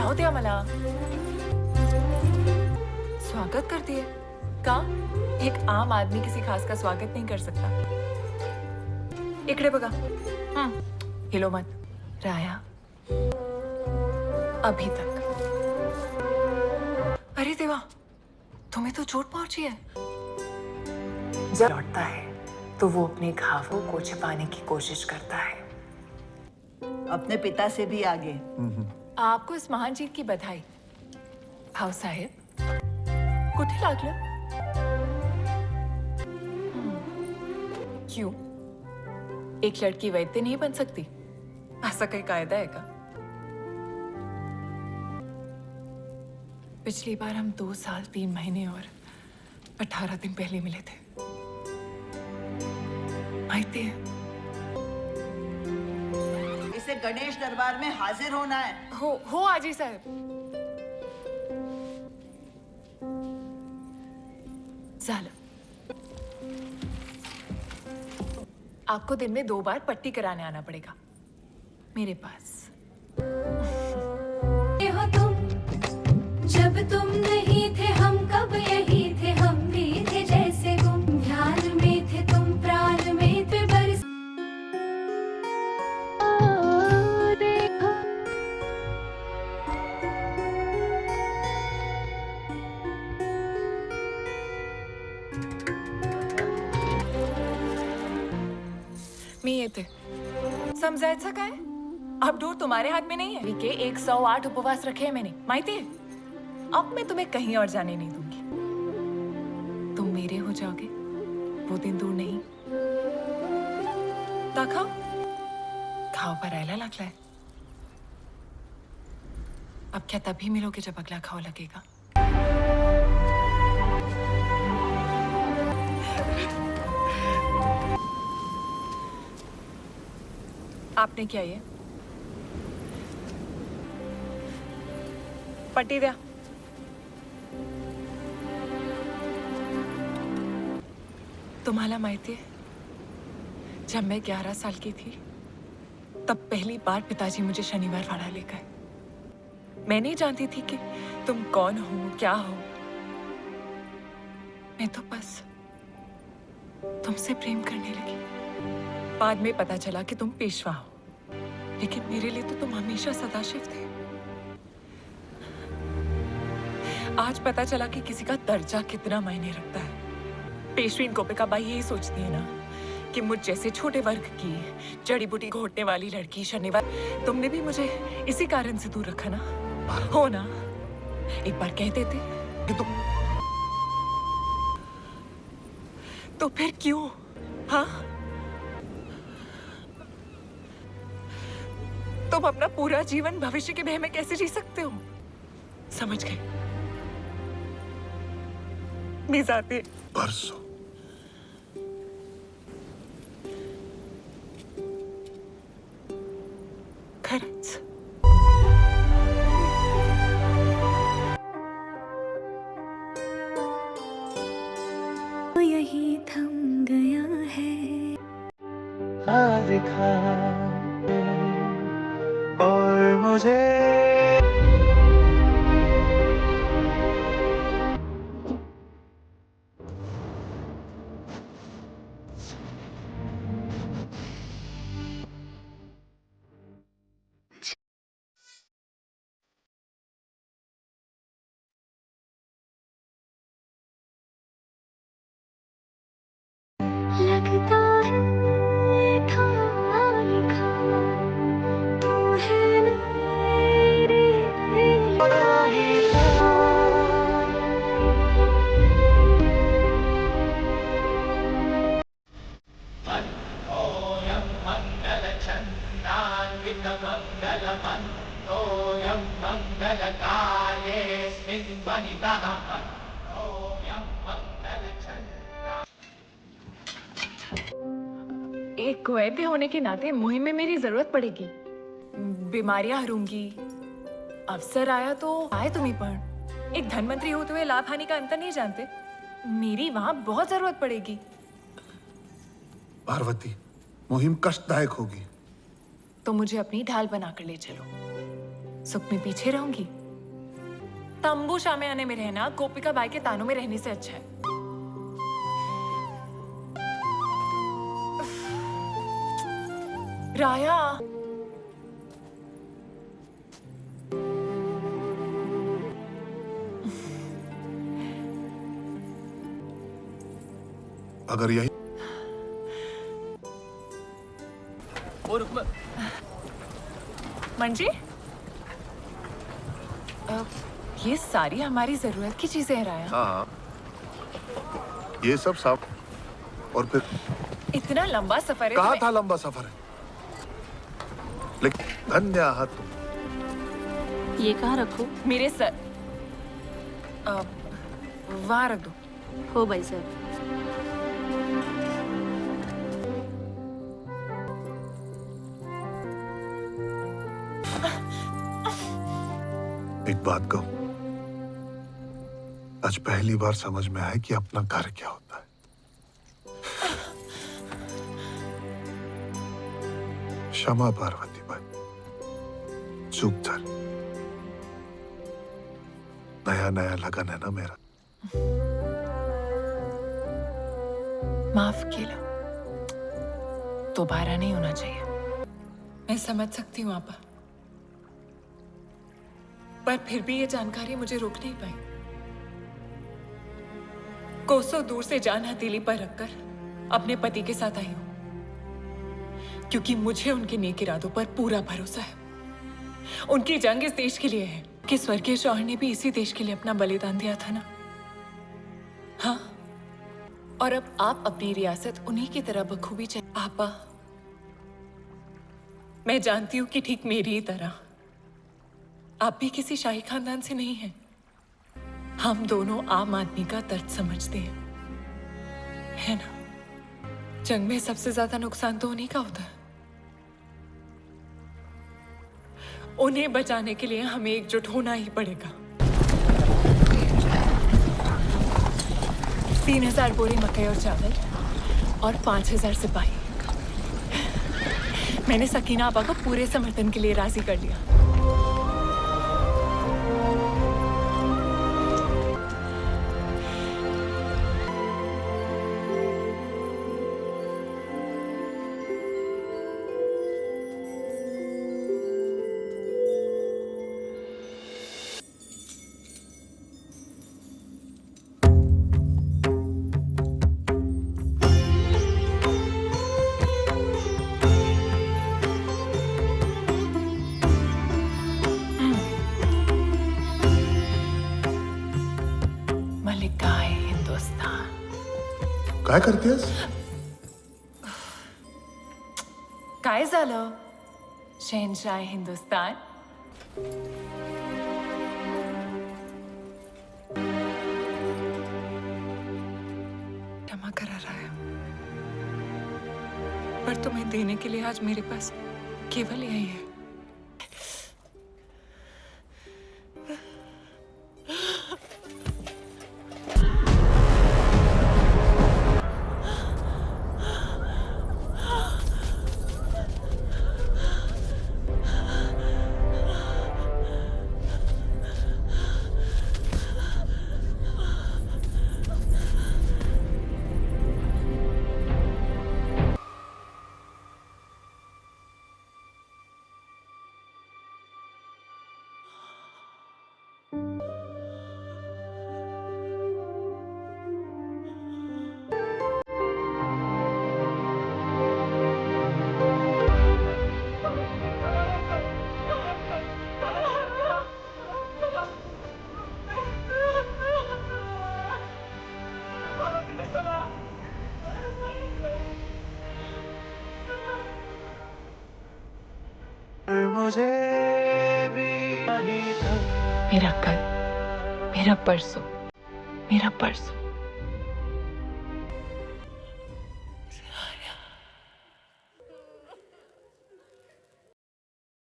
जाओ द्या मला. स्वागत करती है का? एक आम आदमी किसी खास का स्वागत नहीं कर सकता. इकडे बघा. हिलो मत. राया अभी तक. अरे देवा, तुम्हें तो चोट पहुंची है. जब लौटता है तो वो अपने घावों को छिपाने की कोशिश करता है. अपने पिता से भी आगे. आपको इस महान जीत की बधाई. भाऊसाहेब, कुठे लागलं? क्यों? एक लड़की वैद्य नहीं बन सकती? ऐसा कोई कायदा है का? पिछली बार हम 2 साल 3 महीने और 18 दिन पहले मिले थे. माहिती है? इसे गणेश दरबार में हाजिर होना है. हो आजी साहब. झालं. आपको दिन में 2 बार पट्टी कराने आना पड़ेगा मेरे पास. हो तुम, जब तुम नहीं थे हम कब यही थे, हम भी थे जैसे गुम. ध्यान में थे तुम, प्राण में थे बरस. देखो मी येते. समजायचं काय? अब डोर तुम्हारे हाथ में नहीं है. वीके 108 उपवास रखे हैं मैंने, माहिती है? अब मैं तुम्हें कहीं और जाने नहीं दूंगी. तुम मेरे हो जाओगे, वो दिन दूर नहीं. दाखव, घाव भरायला लागलाय. अब क्या तभी मिलोगे जब अगला घाव लगेगा? आपने क्या ये पट्टी द्या. तुम्हाला माहिती है, जब मैं 11 साल की थी तब पहली बार पिताजी मुझे शनिवार वाड़ा ले गए. मैं नहीं जानती थी कि तुम कौन हो, क्या हो. मैं तो बस तुमसे प्रेम करने लगी. बाद में पता चला कि तुम पेशवा हो, लेकिन मेरे लिए तो तुम हमेशा सदाशिव थे. आज पता चला कि किसी का दर्जा कितना मायने रखता है. पेशवीन गोपिका बाई यही सोचती है ना कि मुझ जैसे छोटे वर्ग की जड़ी बूटी घोटने वाली लड़की शनिवार. तुमने भी मुझे इसी कारण से दूर रखा ना, हो ना? एक बार कहते थे कि तुम, तो फिर क्यों? हाँ, तुम अपना पूरा जीवन भविष्य के भय में कैसे जी सकते हो? समझ गए? मी जाते. परसों खरंच. यही थम गया है. दिखा और मुझे लगता है था लिखा तू है मेरे एक वैद्य होने के नाते मुहिम में मेरी जरूरत पड़ेगी. बीमारियां हरूंगी. अवसर आया तो आए तुम्ही पण. एक धनमंत्री होते हुए लाभ हानि का अंतर नहीं जानते. मेरी वहां बहुत जरूरत पड़ेगी. पार्वती, मुहिम कष्टदायक होगी. तो मुझे अपनी ढाल बनाकर ले चलो. सुख में पीछे रहूंगी? तंबू शामियाने में रहना गोपिका बाई के तानों में रहने से अच्छा है। राया, अगर यही मंजी, ये सारी हमारी जरूरत की चीजें हैं राया। हाँ, ये सब साफ। और फिर इतना लंबा सफर है। कहा था लंबा सफर है, लेकिन धन्य आहात तुम। ये कहाँ रखो? मेरे सर वहां रख दो। हो भाई साहब। एक बात कहूं, आज पहली बार समझ में आया कि अपना घर क्या होता है। क्षमा पार्वती बाई, चूक झाली। नया नया लगन है ना मेरा। माफ केलं, दोबारा नहीं होना चाहिए। मैं समझ सकती हूँ आपा, पर फिर भी ये जानकारी मुझे रोक नहीं पाई। कोसों दूर से जान हथेली पर रखकर अपने पति के साथ आई हूं, क्योंकि मुझे उनके नेक इरादों पर पूरा भरोसा है। उनकी जंग इस देश के लिए है कि स्वर्गीय शौहर ने भी इसी देश के लिए अपना बलिदान दिया था ना। हाँ, और अब आप अपनी रियासत उन्हीं की तरह बखूबी आपा, मैं जानती हूं कि ठीक मेरी ही तरह आप भी किसी शाही खानदान से नहीं हैं। हम दोनों आम आदमी का दर्द समझते हैं, है ना? जंग में सबसे ज्यादा नुकसान तो उन्हीं का होता है। उन्हें बचाने के लिए हमें एकजुट होना ही पड़ेगा। 3000 बोरी मकई और चावल और 5000 सिपाही। मैंने सकीना आपा को पूरे समर्थन के लिए राजी कर लिया। मलिकाए हिंदुस्तान। काय करतेस? काय झालं? शहनशाह हिंदुस्तान। क्षमा करा रहा है, पर तुम्हें देने के लिए आज मेरे पास केवल यही है। मेरा कल, मेरा परसों, मेरा परसों।